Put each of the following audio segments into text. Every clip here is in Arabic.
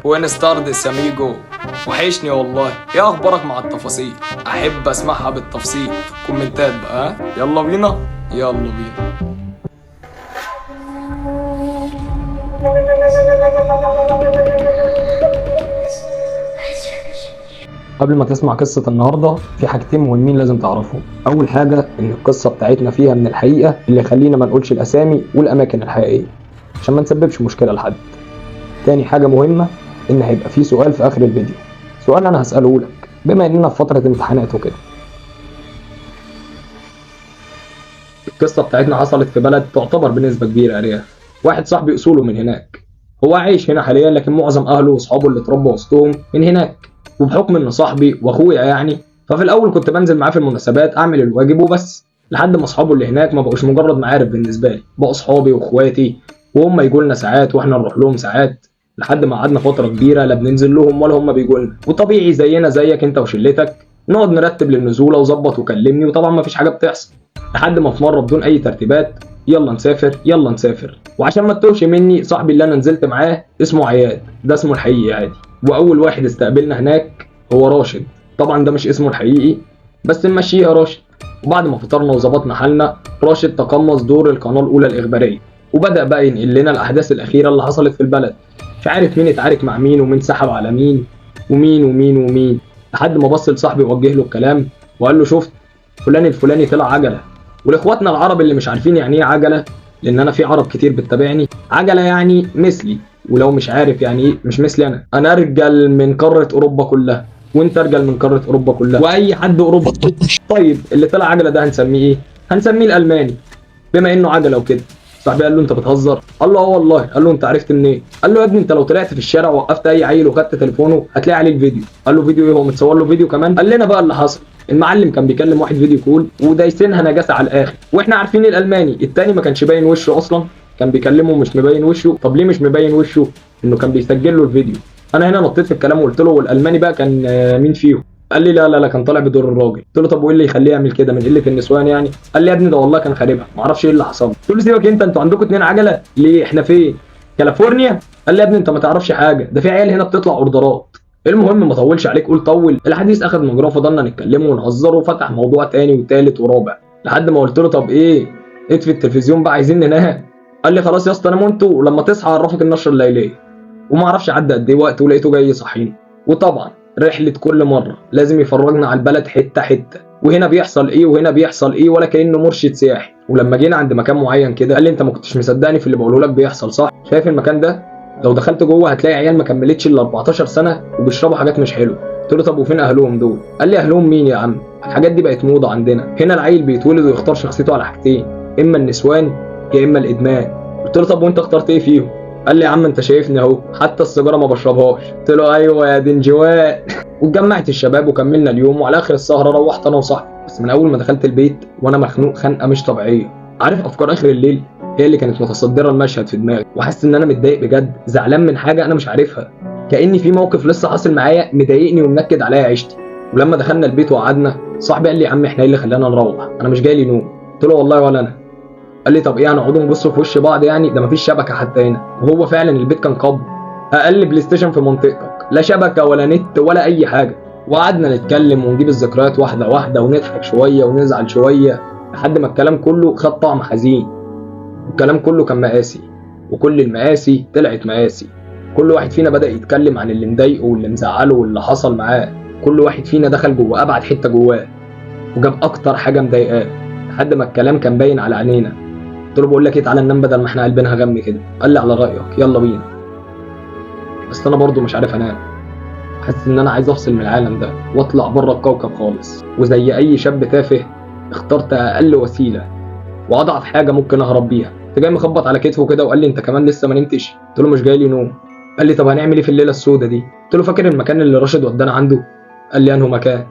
وين ستاردس يا ميجو؟ وحشني والله. ايه اخبارك مع التفاصيل؟ احب اسمعها بالتفصيل في الكومنتات بقى. يلا بينا يلا بينا. قبل ما تسمع قصة النهاردة في حاجتين مهمين لازم تعرفهم. أول حاجة إن القصة بتاعتنا فيها من الحقيقة اللي يخلينا ما نقولش الأسامي والأماكن الحقيقية عشان ما نسببش مشكلة لحد. تاني حاجة مهمة إن هيبقى في سؤال في آخر الفيديو، سؤال أنا هسأله لك بما إننا في فترة امتحانات وكده. القصة بتاعتنا حصلت في بلد تعتبر بنسبة كبيرة أرياف. واحد صاحبي أصوله من هناك، هو عايش هنا حاليا لكن معظم أهله وأصحابه اللي اتربوا وسطهم من هناك. وبحكم إن صاحبي وأخويا يعني، ففي الأول كنت بنزل معاه في المناسبات أعمل الواجب وبس، لحد ما أصحابه اللي هناك ما بقوش مجرد معارف بالنسبة لي، بقوا أصحابي وأخواتي، وهم يجوا لنا ساعات وإحنا نروح لهم ساعات، لحد ما قعدنا فترة كبيرة لا بننزل لهم ولا هم بيجوا لنا. وطبيعي زينا زيك أنت وشلتك نقعد نرتب للنزولة وظبط وكلمني، وطبعا ما فيش حاجة بتحصل، لحد ما في مرة بدون أي ترتيبات يلا نسافر يلا نسافر. وعشان ما تتوهش مني، صاحبي اللي انا نزلت معاه اسمه عياد، ده اسمه الحقيقي عادي. واول واحد استقبلنا هناك هو راشد، طبعا ده مش اسمه الحقيقي بس نمشيها راشد. وبعد ما فطرنا وظبطنا حالنا، راشد تقمص دور القناه الاولى الاخباريه وبدا بقى ينقل لنا الاحداث الاخيره اللي حصلت في البلد. مش عارف مين اتعارك مع مين ومين سحب على مين ومين ومين ومين، لحد ما بص لصاحبي ووجه له الكلام وقال له شفت فلان الفلاني طلع عجله. ولاخواتنا العرب اللي مش عارفين يعني ايه عجله، لان انا في عرب كتير بتتابعني، عجله يعني مثلي، ولو مش عارف يعني ايه مش مثلي، انا ارجل من قاره اوروبا كلها وانت ارجل من قاره اوروبا كلها واي حد اوروبا. طيب اللي طلع عجله ده هنسميه ايه؟ هنسميه الالماني بما انه عجله وكده. صاحبي قال له انت بتهزر؟ قال له اه والله. قال له انت عرفت منين؟ إيه؟ قال له يا ابني انت لو طلعت في الشارع ووقفت اي عيل وخدت تليفونه هتلاقي عليه الفيديو. قال له فيديو ايه؟ هو متصور له فيديو كمان؟ قال لنا بقى اللي حصل. المعلم كان بيكلم واحد فيديو كول ودايسينها نجاسه على الاخر، واحنا عارفين الالماني التاني ما كانش باين وشه اصلا، كان بيكلمه مش مبين وشه. طب ليه مش مبين وشه؟ انه كان بيسجل له الفيديو. انا هنا نطيت في الكلام وقلت له والالماني بقى كان مين فيهم؟ قال لي لا لا لا كان طالع بدور الراجل. قلت له طب وايه اللي يخليه يعمل كده، من قله النسوان يعني؟ قال لي يا ابني ده والله كان خاربها، ما اعرفش ايه اللي حصل. قلت له سيبك انتوا عندكم 2 عجله ليه؟ احنا فين؟ كاليفورنيا؟ قال لي يا ابني انت ما تعرفش حاجه، ده في عيال هنا بتطلع اوردرات. المهم ما طولش عليك، قول طول. الحديث اخذ مجراه، فضلنا نتكلمه ونهزره وفتح موضوع تاني وتالت ورابع، لحد ما قلت له طب ايه اطفي التلفزيون بقى عايزين ننام. قال لي خلاص يا اسطى نام انتوا ولما تصحى اعرفك النشره الليليه. وما اعرفش عدى قد ايه وقت ولقيته جاي يصحيني. وطبعا رحله كل مره لازم يفرجنا على البلد حته حته، وهنا بيحصل ايه وهنا بيحصل ايه، ولا كانه مرشد سياحي. ولما جينا عند مكان معين كده قال لي انت ما كنتش مصدقني في اللي بقوله لك بيحصل صح؟ شايف المكان ده؟ لو دخلت جوه هتلاقي عيال ما كملتش الا 14 سنه وبيشربوا حاجات مش حلوه. قلت له طب وفين اهلهم دول؟ قال لي اهلهم مين يا عم؟ الحاجات دي بقت موضه عندنا هنا، العيل بيتولد ويختار شخصيته على حاجتين، اما النسوان يا اما الادمان. قلت له طب وانت اخترت ايه فيهم؟ قال لي يا عم انت شايفني اهو حتى السيجاره ما بشربهاش. قلت له ايوه يا دنجوان. واتجمعت الشباب وكملنا اليوم، وعلى اخر السهره روحت انا وصاحبي. بس من اول ما دخلت البيت وانا مخنوق خنقه مش طبيعيه. عارف افكار اخر الليل هي اللي كانت متصدره المشهد في دماغي، وحاسس ان انا متضايق بجد، زعلان من حاجه انا مش عارفها، كاني في موقف لسه حاصل معايا مضايقني ومنكد عليا عيشتي. ولما دخلنا البيت وقعدنا، صاحبي قال لي يا عم احنا ايه اللي خلانا نروح؟ انا مش جاي لي نوم. قلت له والله ولا انا. قال لي طب ايه هنقعد نبص في وش بعض يعني؟ ده مفيش شبكه حتى هنا. وهو فعلا البيت كان قبو، اقل بلاي ستيشن في منطقتك، لا شبكه ولا نت ولا اي حاجه. وقعدنا نتكلم ونجيب الذكريات واحده واحده ونضحك شويه ونزعل شويه، لحد ما الكلام كله خد طعم حزين. والكلام كله كان مقاسي، وكل المقاسي طلعت مقاسي. كل واحد فينا بدأ يتكلم عن اللي مضايقه واللي مزعله واللي حصل معاه. كل واحد فينا دخل جوه ابعد حته جواه وجاب اكتر حاجه مضايقاه، لحد ما الكلام كان باين على عينينا. قلت له بقول لك ايه تعالى ننام بدل ما احنا قلبنا غم كده. قال لي على رايك يلا بينا. بس انا برضو مش عارف انام، حاسس ان انا عايز افصل من العالم ده واطلع بره الكوكب خالص. وزي اي شاب تافه اخترت اقل وسيله واضعف حاجه ممكن اهرب بيها. انت جاي مخبط على كتفه كده وقال لي انت كمان لسه ما نمتش؟ قلت له مش جاي لي نوم. قال لي طب هنعمل ايه في الليله السوداء دي؟ قلت له فاكر المكان اللي راشد ودانا عنده؟ قال لي انه مكان؟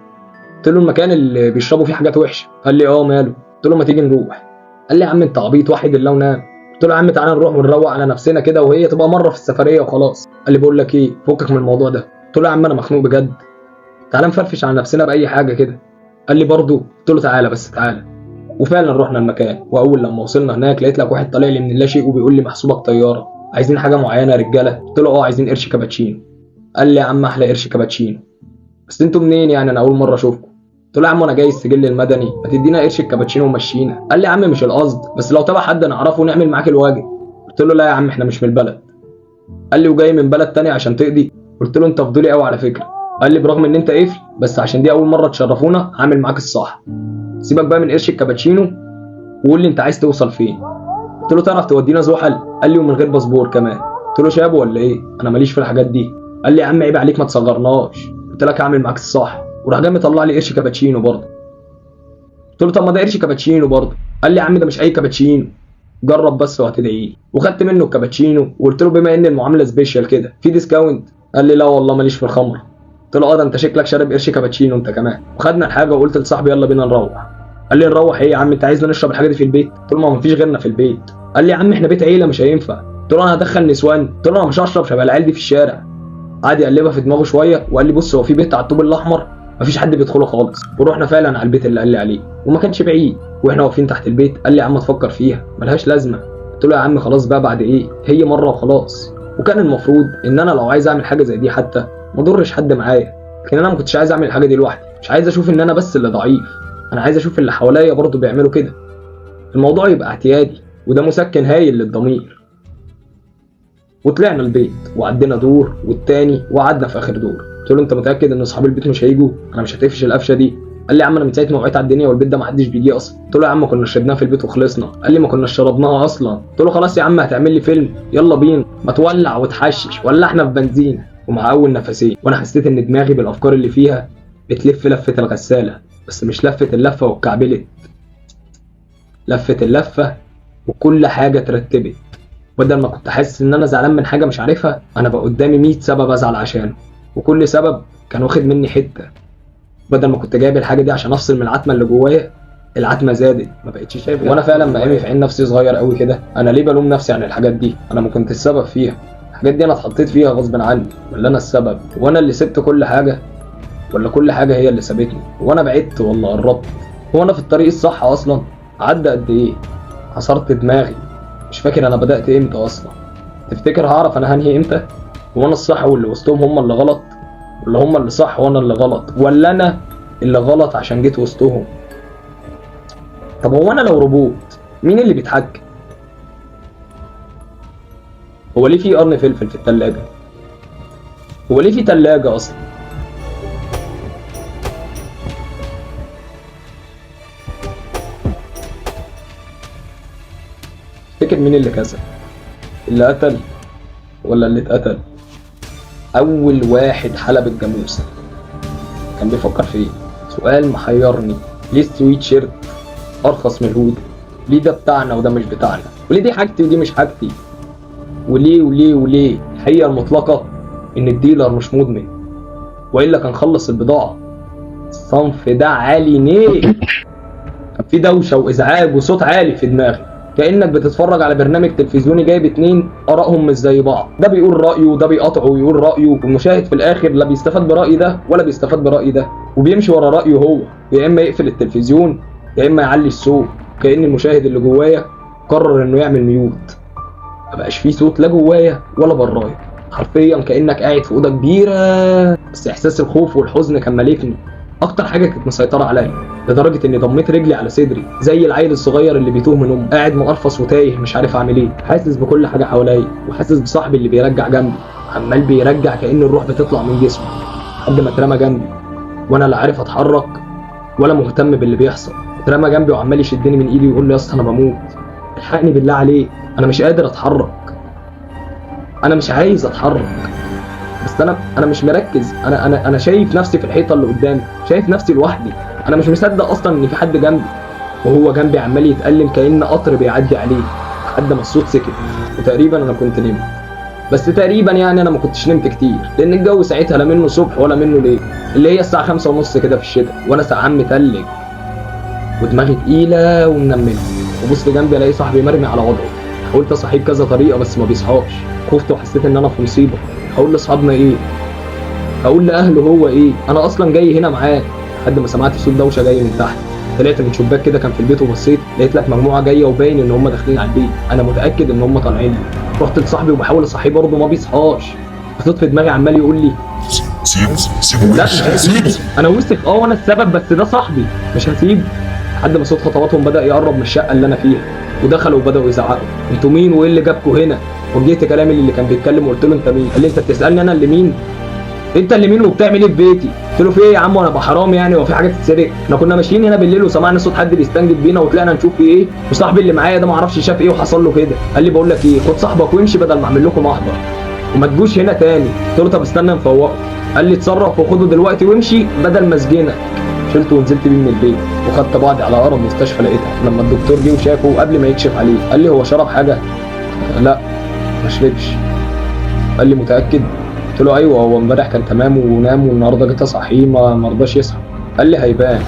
قلت له المكان اللي بيشربوا فيه حاجات وحشه. قال لي اه ماله؟ قلت له ما تيجي نروح. قال لي يا عم انت عبيط وحد الله ونام. قلت له يا عم تعالى نروح ونروق على نفسنا كده وهي تبقى مره في السفريه وخلاص. قال لي بقول لك ايه فكك من الموضوع ده. قلت له يا عم انا مخنوق بجد، تعالى نفرفش على نفسنا باي حاجه كده. قال لي برضه؟ قلت له تعالى بس تعالى. وفعلا رحنا المكان، واول لما وصلنا هناك لقيت لك واحد طالع لي من اللاشيء وبيقول لي محسوبك طياره، عايزين حاجه معينه يا رجاله؟ قلت له اه عايزين قرش كابتشينو. قال لي يا عم احلى قرش كابتشينو. بس انتوا منين يعني؟ انا اول مره اشوفكم. قلت له يا عم انا جاي السجل المدني، ما تدينا قرش الكابتشينو ومشينا. قال لي يا عم مش القصد، بس لو تبع حد نعرفه نعمل معاك الواجب. قلت له لا يا عم احنا مش من البلد. قال لي وجاي من بلد تاني عشان تقضي؟ قلت له انت فضولي قوي على فكره. قال لي برغم ان انت قفل، بس عشان دي اول مره تشرفونا هعمل معاك الصح. سيبك بقى من قرش الكابتشينو وقول لي انت عايز توصل فين. قلت له تعرف تودينا زحل؟ قال لي ومن غير باسبور كمان. قلت له شاب ولا ايه؟ انا ماليش في الحاجات دي. قال لي يا عم عيب عليك ما تصغرناش، قلت لك هعمل معاك الصح. وراح جاي مطلع لي قرش كابتشينو برضه. قلت له طب ما ده قرش كابتشينو برضه. قال لي يا عم ده مش اي كابتشينو، جرب بس وهتدعي لي. وخدت منه الكابتشينو وقلت له بما ان المعامله سبيشال كده في ديسكاونت؟ قال لي لا والله ماليش في الخمر. قلت له اه ده انت شكلك شارب قرش كابتشينو انت كمان. وخدنا الحاجه وقلت لصاحبي يلا بينا نروح. قال لي نروح ايه يا عم؟ انت عايزنا نشرب الحاجه دي في البيت؟ قلت له ما مفيش غيرنا في البيت. قال لي يا عم احنا بيت عيله مش هينفع. قلت له انا هدخل نسوان؟ قلت له انا مش هشرب شبه العيال دي في الشارع. قعد يقلبها في دماغه شويه وقال لي بص هو في بيت على الطوب الاحمر مفيش حد بيدخله خالص. ورحنا فعلا على البيت اللي قال لي عليه وما كانش بعيد. واحنا واقفين تحت البيت قال لي يا عم تفكر فيها ملهاش لازمه. قلت له يا عم خلاص بقى بعد ايه، هي مره وخلاص. وكان المفروض ان انا لو عايز اعمل حاجه زي دي حتى ما اضرش حد معايا، لكن انا ما كنتش عايز اعمل الحاجه دي لوحدي. مش عايز اشوف ان انا بس اللي ضعيف، انا عايز اشوف اللي حواليا برضه بيعملوا كده. الموضوع يبقى اعتيادي، وده مسكن هايل للضمير. وطلعنا البيت وعدينا دور والتاني وقعدنا في اخر دور. قلت له انت متاكد ان اصحاب البيت مش هيجوا؟ انا مش هتقفش القفشه دي. قال لي يا عم انا من ساعه ما وقعت على الدنيا والبيت ده ما حدش بيجي اصلا. قلت له يا عم كنا شربناها في البيت وخلصنا. قال لي ما كنا شربناها اصلا. قلت له خلاص يا عم هتعمل لي فيلم؟ يلا بينا، ما تولع وتحشش ولا احنا في بنزين. ومع اول نفسين وانا حسيت ان دماغي بالافكار اللي فيها بتلف لفه الغساله، بس مش لفه اللفه والكعبلت، لفه اللفه وكل حاجه اترتبت. بدل ما كنت حاسس ان انا زعلان من حاجه مش عارفها، انا بقى قدامي 100 سبب ازعل عشانه، وكل سبب كان واخد مني حته. بدل ما كنت جايب الحاجه دي عشان افصل من العتمه اللي جوايا، العتمه زادت، ما بقتش شايف. وانا فعلا مقامي في عين نفسي صغير قوي كده. انا ليه بلوم نفسي عن الحاجات دي؟ انا ما كنت السبب فيها. الحاجات دي انا اتحطيت فيها غصب عني، ولا انا السبب؟ وانا اللي سبت كل حاجه، ولا كل حاجه هي اللي سابتني؟ وانا بعدت ولا قربت؟ هو انا في الطريق الصح اصلا؟ عدى قد ايه؟ عصرت دماغي، مش فاكر انا بدات امتى اصلا. تفتكر هعرف انا هنهي امتى؟ هو انا الصح واللي وسطهم هم اللي غلط، ولا هم اللي صح وانا اللي غلط، ولا انا اللي غلط عشان جيت وسطهم؟ طب هو انا لو روبوت مين اللي بيتحكم؟ هو ليه في قرن فلفل في التلاجة؟ هو ليه في تلاجة اصلا؟ تفتكر مين اللي كسب؟ اللي قتل ولا اللي اتقتل؟ اول واحد حلب الجاموسه كان بيفكر في ايه؟ سؤال محيرني. ليه السويت شيرت ارخص من الهودي؟ ليه ده بتاعنا وده مش بتاعنا؟ وليه دي حاجتي ودي مش حاجتي؟ وليه الحقيقه المطلقه ان الديلر مش مدمن، والا كان خلص البضاعه. الصنف ده عالي ليه؟ كان في دوشه وازعاج وصوت عالي في دماغي، كأنك بتتفرج على برنامج تلفزيوني جايب اتنين آرائهم مش زي بعض، ده بيقول رأيه وده بيقاطعه ويقول رأيه، والمشاهد في الآخر لا بيستفاد برأي ده ولا بيستفاد برأي ده، وبيمشي ورا رأيه هو، يا إما يقفل التلفزيون يا إما يعلي الصوت. كأن المشاهد اللي جوايا قرر إنه يعمل ميوت، مبقاش فيه صوت لا جوايا ولا برايا. حرفيا كأنك قاعد في أوضة كبيرة، بس إحساس الخوف والحزن كان مالكني. اكتر حاجه كانت مسيطره عليا، لدرجه اني ضميت رجلي على صدري زي العيل الصغير اللي بيتوه من امه، قاعد مقرفص وتايه مش عارف اعمل ايه، حاسس بكل حاجه حواليا، وحاسس بصاحبي اللي بيرجع جنبي، عمال بيرجع كأن الروح بتطلع من جسمه لحد ما اترمى جنبي، وانا لا عارف اتحرك ولا مهتم باللي بيحصل. اترمى جنبي وعمال يشدني من ايدي ويقول لي يا اسطى انا بموت، الحقني بالله عليك، انا مش قادر اتحرك، انا مش عايز اتحرك، بس انا مش مركز. انا شايف نفسي في الحيطه اللي قدامي، شايف نفسي لوحدي، انا مش مصدق اصلا ان في حد جنبي، وهو جنبي عمال يتألم كأن قطر بيعدي عليه، لحد ما الصوت سكت. وتقريبا انا كنت نمت، بس تقريبا يعني انا ما كنتش نمت كتير، لان الجو ساعتها لا منه صبح ولا منه ليل، اللي هي الساعه 5:30 كده في الشتاء، وانا سقعان متلج ودماغي تقيله ومنمله. وبص جنبي الاقي صاحبي مرمي على وضعه، حاولت اصحيه بكذا طريقه بس ما بيصحاش، خفت وحسيت ان انا في مصيبه. هقول لاصحابنا ايه؟ هقول لاهله هو ايه؟ انا اصلا جاي هنا معاه. لحد ما سمعت صوت دوشه جاي من تحت، طلعت من شباك كده كان في البيت وبصيت لقيت لك مجموعه جايه وباين ان هم داخلين على البيت، انا متاكد ان هم طالعين لي. رحت لصاحبي وبحاول اصحيه برضه ما بيصحاش، صوت في دماغي عمال يقول لي سيبه لا مش هسيبه، انا وسخ وانا السبب، بس ده صاحبي مش هسيبه. لحد ما صوت خطواتهم بدا يقرب من الشقه اللي انا فيها، ودخلوا وبداوا يزعقوا: انتوا مين وايه اللي جابكوا هنا؟ وجهت كلامي اللي كان بيتكلم وقلت له: انت مين؟ قال لي: انت بتسالني انا اللي مين؟ انت اللي مين وبتعمل ايه في بيتي؟ قلت له: في ايه يا عم وانا ابقى حرام يعني وفي حاجه تتسرق؟ احنا كنا ماشيين هنا بالليل وسمعنا صوت حد بيستنجد بينا وطلعنا نشوف في ايه، وصاحبي اللي معايا ده ما اعرفش شاف ايه وحصل له كده. قال لي: بقول لك ايه، خد صاحبك وامشي بدل ما اعمل لكم محضر وما تجوش هنا تاني. قلت له: طب استنى نفوقه. قال لي: اتصرف وخده دلوقتي وامشي بدل ما اسجنك. شلته ونزلت بيه من البيت وخدت بعضي على اقرب مستشفى لقيتها. لما الدكتور جه وشافه قبل ما يكشف عليه قال لي: هو شرب حاجه؟ لا ما شربش. قال لي: متاكد؟ قلت له: ايوه، هو امبارح كان تمام ونام والنهارده جيت اصحيه ما رضاش يصحى. قال لي: هيبان.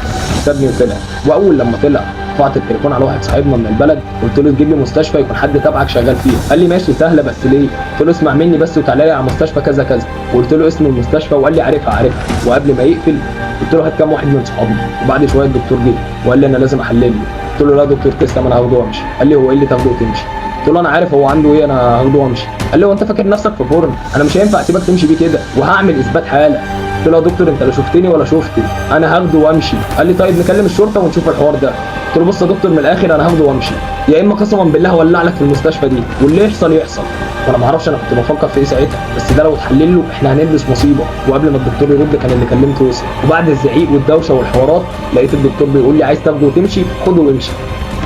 سابني وطلع. واول لما طلع رفعت التليفون على واحد صاحبنا من البلد قلت له: تجيب لي مستشفى يكون حد تبعك شغال فيها. قال لي: ماشي سهله، بس ليه؟ قلت له: اسمع مني بس وتعالى لي على مستشفى كذا كذا. وقلت له اسم المستشفى وقال لي: عارفها. وقبل ما يقفل قلت له: هات كام واحد من صحابي. وبعد شويه الدكتور جه وقال لي: انا لازم احلل له. قلت له: لا دكتور تسلم، انا هاخده وامشي. قال لي: هو ايه اللي تاخده وتمشي؟ قلت له: انا عارف هو عنده ايه، انا هاخده وامشي. قال لي: هو انت فاكر نفسك في فرن؟ انا مش هينفع اسيبك تمشي بيه كده وهعمل اثبات حاله. قلت له: يا دكتور انت لا شفتني ولا شفته، انا هاخده وامشي. قال لي: طيب نكلم الشرطه ونشوف الحوار ده. قلت له: بص يا دكتور من الاخر انا هاخده وامشي، يا اما قسما بالله هولع لك في المستشفى دي واللي يحصل يحصل. وانا ما اعرفش انا كنت بفكر في ايه ساعتها، بس ده لو اتحلل له احنا هنلبس مصيبه. وقبل ما الدكتور يرد كان اللي كلمته وصل، وبعد الزعيق والدوشه والحوارات لقيت الدكتور بيقول لي: عايز تاخده وتمشي خده وامشي،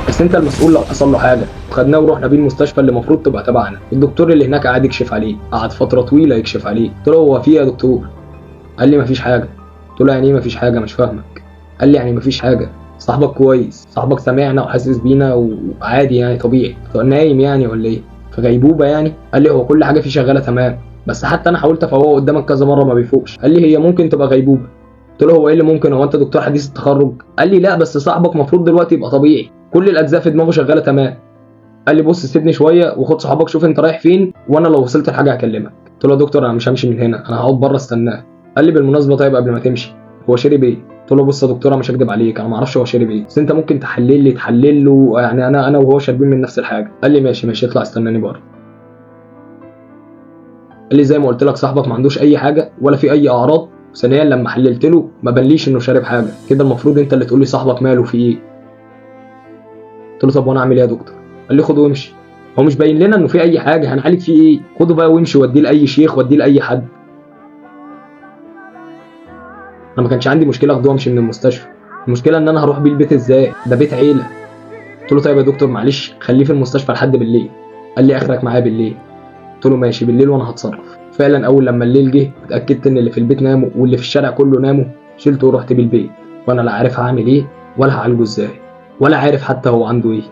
بس انت المسؤول لو حصل له حاجه. خدناه ورحنا بيه المستشفى اللي المفروض تبقى تبعنا. الدكتور اللي هناك قعد يكشف عليه، قعد فتره طويله يكشف عليه. قلت له: هو في ايه يا دكتور؟ قال لي: مفيش حاجه. قلت له: يعني ايه مفيش حاجه؟ مش فاهمك. قال لي: يعني مفيش حاجه، صاحبك كويس، صاحبك سامعنا وحاسس بينا وعادي يعني طبيعي. نايم يعني ولا ايه؟ في غيبوبه يعني؟ قال لي: هو كل حاجه فيه شغاله تمام، بس حتى انا حاولت افوقه قدامك كذا مره ما بيفوقش. قال لي: هي ممكن تبقى غيبوبه. قلت له: هو ايه اللي ممكن؟ هو انت دكتور حديث التخرج؟ قال لي: لا بس صاحبك المفروض دلوقتي يبقى طبيعي، كل الاجزاء في دماغه شغاله تمام. قال لي: بص سيبني شويه وخد صحابك شوف انت رايح فين وانا لو وصلت لحاجه هكلمك. قلت له: يا دكتور انا مش همشي من هنا، انا هقعد بره استناه. قال لي: بالمناسبه طيب قبل ما تمشي هو شرب ايه؟ قلت له: بص يا دكتور انا مش هكدب عليك، انا ما اعرفش هو شرب ايه، بس انت ممكن تحلل له، يعني انا وهو شاربين من نفس الحاجه. قال لي: ماشي اطلع استناني بره. قال لي: زي ما قلت لك صاحبك ما عندوش اي حاجه ولا في اي اعراض، ثانيا لما حللت له ما بانليش انه شارب حاجه، كده المفروض انت اللي تقول لي صاحبك ماله في ايه. قلت له: طب وانا اعمل ايه يا دكتور؟ قال لي: خده وامشي، هو مش باين لنا انه في اي حاجه، هنعالج فيه ايه؟ خده بقى وامشي وديه لاي شيخ وديه لاي حد. انا ما كانش عندي مشكله اخده وامشي من المستشفى، المشكله ان انا هروح بيه البيت ازاي؟ ده بيت عيله. قلت له: طيب يا دكتور معلش خليه في المستشفى لحد بالليل. قال لي: اخرك معايا بالليل. قلت له: ماشي بالليل وانا هتصرف. فعلا اول لما الليل جه اتاكدت ان اللي في البيت ناموا واللي في الشارع كله ناموا، شلته ورحت بيه البيت وانا لا عارف هعمل ايه ولا هعالجه ازاي ولا عارف حتى هو عنده ايه.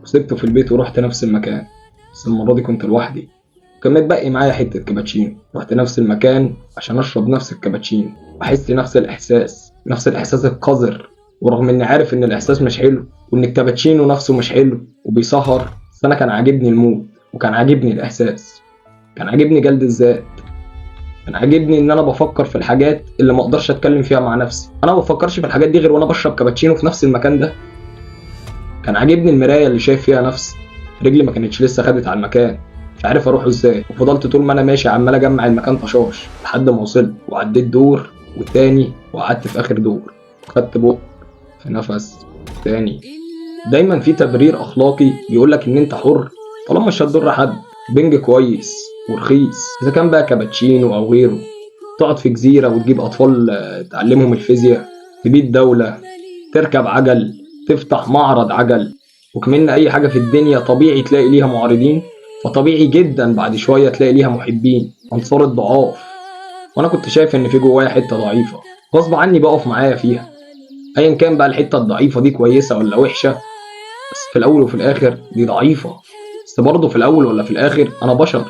سبته في البيت ورحت نفس المكان، بس المره دي كنت لوحدي، كان متبقي معايا حته كابتشينو. رحت نفس المكان عشان اشرب نفس الكابتشينو واحس نفس الاحساس القذر، ورغم اني عارف ان الاحساس مش حلو وان الكابتشينو نفسه مش حلو وبيسهر، بس انا كان عاجبني المود وكان عاجبني الاحساس، كان عاجبني جلد الذات، كان عاجبني ان انا بفكر في الحاجات اللي ما اقدرش اتكلم فيها مع نفسي. انا ما بفكرش في الحاجات دي غير وانا بشرب كابتشينو في نفس المكان ده. كان عاجبني المرايه اللي شايف فيها نفسي، رجلي ما كانتش لسه خدت على المكان، مش عارف اروحه ازاي، وفضلت طول ما انا ماشي عمال اجمع المكان طشاش لحد ما وصلت وعديت دور والتاني وقعدت في اخر دور، خدت بق في نفس تاني. دايما في تبرير اخلاقي بيقولك ان انت حر طالما مش هتضر حد، بنج كويس ورخيص اذا كان بقى كابتشينو او غيره، تقعد في جزيره وتجيب اطفال تعلمهم الفيزياء، تبيد دوله، تركب عجل، تفتح معرض عجل، وكمان اي حاجه في الدنيا طبيعي تلاقي ليها معارضين، فطبيعي جدا بعد شويه تلاقي ليها محبين، انصار الضعاف. وانا كنت شايف ان في جوايا حته ضعيفه غصب عني بقف معايا فيها، ايا كان بقى الحته الضعيفه دي كويسه ولا وحشه، بس في الاول وفي الاخر دي ضعيفه. بس برضه في الاول ولا في الاخر انا بشر،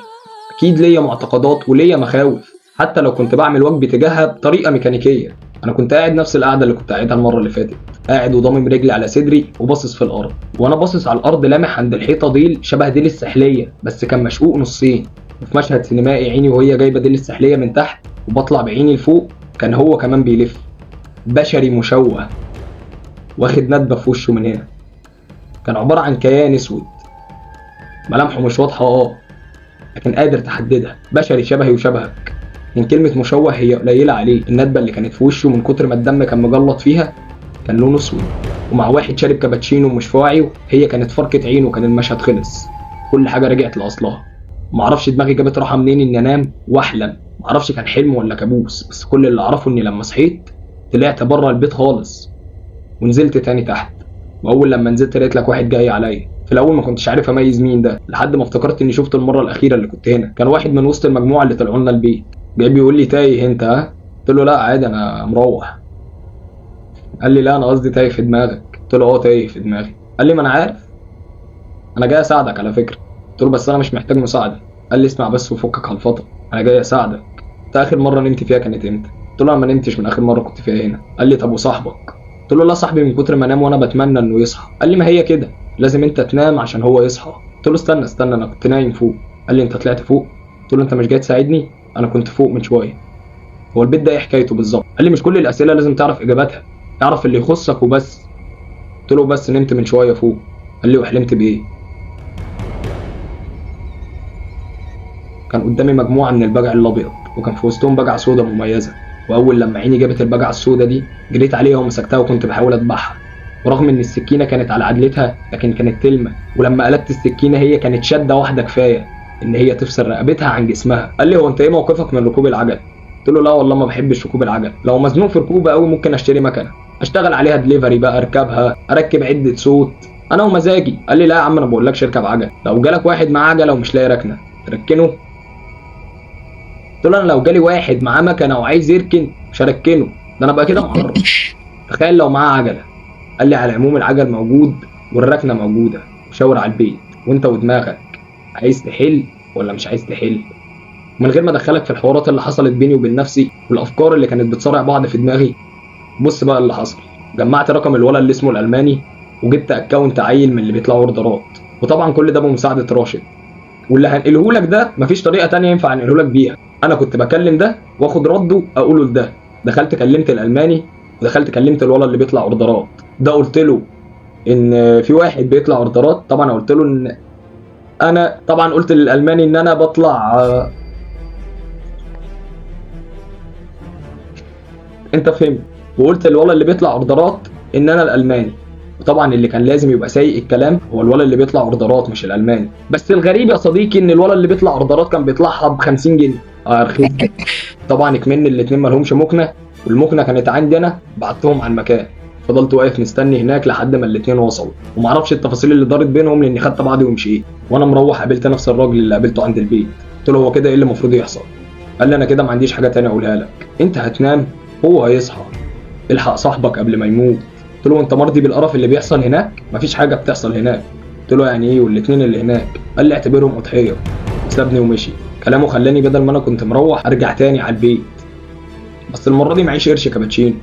اكيد ليا معتقدات وليا مخاوف، حتى لو كنت بعمل واجبي تجاهها بطريقه ميكانيكيه. انا كنت قاعد نفس القعده اللي كنت قاعدها المره اللي فاتت، قاعد وضامم رجلي على صدري وباصص في الارض، وانا باصص على الارض لامح عند الحيطه ديل شبه ديل السحليه بس كان مشقوق نصين، وفي مشهد سينمائي عيني وهي جايبه ديل السحليه من تحت وبطلع بعيني لفوق كان هو كمان بيلف، بشري مشوه واخد ندبه في وشه من هنا. كان عباره عن كيان اسود ملامحه مش واضحه لكن قادر تحددها. بشري شبهي وشبهك. من كلمة مشوه هي قليلة عليه. الندبة اللي كانت في وشه من كتر ما الدم كان مجلط فيها كان لونه اسود، ومع واحد شارب كابتشينو مش في وعيه هي كانت فركة عينه وكان المشهد خلص. كل حاجة رجعت لأصلها. معرفش دماغي جابت راحة منين إني أنام وأحلم. معرفش كان حلم ولا كابوس، بس كل اللي أعرفه إني لما صحيت طلعت بره البيت خالص ونزلت تاني تحت. وأول لما نزلت لقيت لك واحد جاي عليا. في الأول ما كنتش عارف أميز مين ده لحد ما افتكرت إني شفت المرة الأخيرة اللي كنت هنا. كان واحد من وسط المجموعة اللي طلعوا لنا البيت جاي بيقول لي تايه أنت ها؟ قلت له لا عادي أنا مروح. قال لي لا أنا قصدي تايه في دماغك. قلت له تايه في دماغي. قال لي ما أنا عارف، أنا جاي أساعدك على فكرة. قلت له بس أنا مش محتاج مساعدة. قال لي اسمع بس وفكك على الفطر، أنا جاي أساعدك. أنت آخر مرة نمت فيها كانت إمتى؟ قلت له أنا ما نمتش من آخر مرة كنت فيها هنا. قال لي طب وصاحبك؟ قلت له لا صاحبي من كتر ما نام وأنا بتمنى إنه يصحى. قال لي ما هي كده، لازم أنت تنام عشان هو يصحى. قلت له استنى أنا كنت نايم فوق. قال لي أنت طلعت فوق؟ قلت له أنت مش جاي تساعدني؟ أنا كنت فوق من شوية. هو البيت ده إيه حكايته بالظبط؟ قال لي مش كل الأسئلة لازم تعرف إجاباتها، اعرف اللي يخصك وبس. قلت له بس نمت من شوية فوق. قال لي وحلمت بإيه؟ كان قدامي مجموعة من البجع الأبيض وكان في وسطهم بجعة سودا مميزة، وأول لما عيني جابت البجعة السودا دي جريت عليها ومسكتها وكنت بحاول أذبحها. ورغم إن السكينة كانت على عدلتها لكن كانت تلمة، ولما قلبت السكينة هي كانت شدة واحدة كفاية إن هي تفصل رقبتها عن جسمها. قال لي هو أنت إيه موقفك من ركوب العجل؟ قلت له لا والله ما بحبش ركوب العجل، لو مزنوق في ركوبة قوي ممكن أشتري مكنة أشتغل عليها دليفري بقى، أركبها أركب عدة صوت أنا ومزاجي. قال لي لا يا عم أنا بقولكش اركب عجل، لو جالك واحد معاه عجلة ومش لاقي ركنة تركنه؟ قلت له انا لو جالي واحد معاه مكنه وعايز يركن مش هركنه، ده انا بقى كده معرض. تخيل لو معاه عجله. قال لي على العموم العجل موجود والركنه موجوده وشاور على البيت، وانت ودماغك عايز تحل ولا مش عايز تحل. من غير ما ادخلك في الحوارات اللي حصلت بيني وبين نفسي والافكار اللي كانت بتصارع بعض في دماغي، بص بقى اللي حصل. جمعت رقم الولد اللي اسمه الالماني وجبت اكونت عيل من اللي بيطلعوا اوردرات، وطبعا كل ده بمساعده راشد. واللي هنقله لك ده مفيش طريقه تانية ينفع انقله لك بيها. انا كنت بكلم ده واخد رده اقوله لده. دخلت كلمت الالماني ودخلت كلمت الولد اللي بيطلع اوردرات. ده قلت له ان في واحد بيطلع اوردرات، طبعا قلت له ان انا طبعا قلت للالماني ان انا بطلع انت فهمت. وقلت للولد اللي بيطلع اوردرات ان انا الالماني، وطبعا اللي كان لازم يبقى سايق الكلام هو الولد اللي بيطلع اوردرات مش الالماني. بس الغريب يا صديقي ان الولد اللي بيطلع اوردرات كان بيطلعها ب 50 جنيه رخيص. طبعا كمان الاتنين مالهمش مكنه، والمكنه كانت عندي انا، بعتهم على المكان. فضلت واقف مستني هناك لحد ما الاتنين وصلوا، ومعرفش التفاصيل اللي دارت بينهم لاني خدت بعضي ومشيت. وانا مروح قابلت نفس الراجل اللي قابلته عند البيت. قلت له هو كده ايه اللي المفروض يحصل؟ قال لي انا كده ما عنديش حاجه تانية اقولها لك، انت هتنام هو هيصحى، الحق صاحبك قبل ما يموت. قلت له انت مرضي بالقرف اللي بيحصل هناك؟ مفيش حاجه بتحصل هناك. قلت له يعني ايه والاتنين اللي هناك؟ قال لي اعتبرهم اضحيه. سابني ومشي. كلامه خلاني بدل ما انا كنت مروح ارجع تاني على البيت، بس المره دي معيش قرش كابتشينو.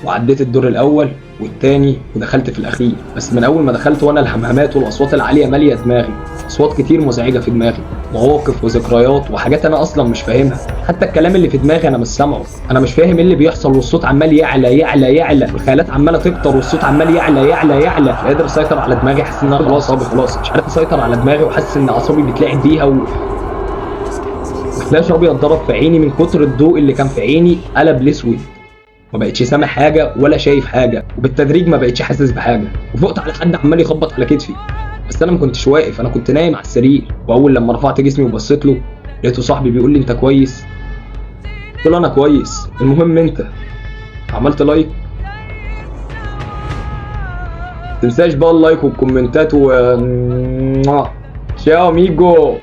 وعديت الدور الاول والتاني ودخلت في الاخير. بس من اول ما دخلت وانا الهمهمات والاصوات العاليه ماليه دماغي، اصوات كتير مزعجه في دماغي، مواقف وذكريات وحاجات انا اصلا مش فاهمها. حتى الكلام اللي في دماغي انا مش سامعه، انا مش فاهم ايه اللي بيحصل، والصوت عمال يعلى يعلى يعلى، والخيالات عماله تكتر والصوت عمال يعلى يعلى يعلى. مش قادر اسيطر على دماغي، حاسس ان انا خلاص مش عارف اسيطر على دماغي، وحاسس ان اعصابي بتلعب بيها فلاش ابيض ضرب في عيني من كتر الضوء اللي كان في عيني قلب لاسود. ما بقتش سامع حاجه ولا شايف حاجه، وبالتدريج ما بقتش حاسس بحاجه. وفقت على حد عمال يخبط على كتفي، بس انا ما كنتش واقف، انا كنت نايم على السرير. واول لما رفعت جسمي وبصيت له لقيته صاحبي بيقول لي انت كويس؟ قلت له انا كويس، المهم انت. عملت لايك. تنساش بقى اللايك والكومنتات و شاو ميجو.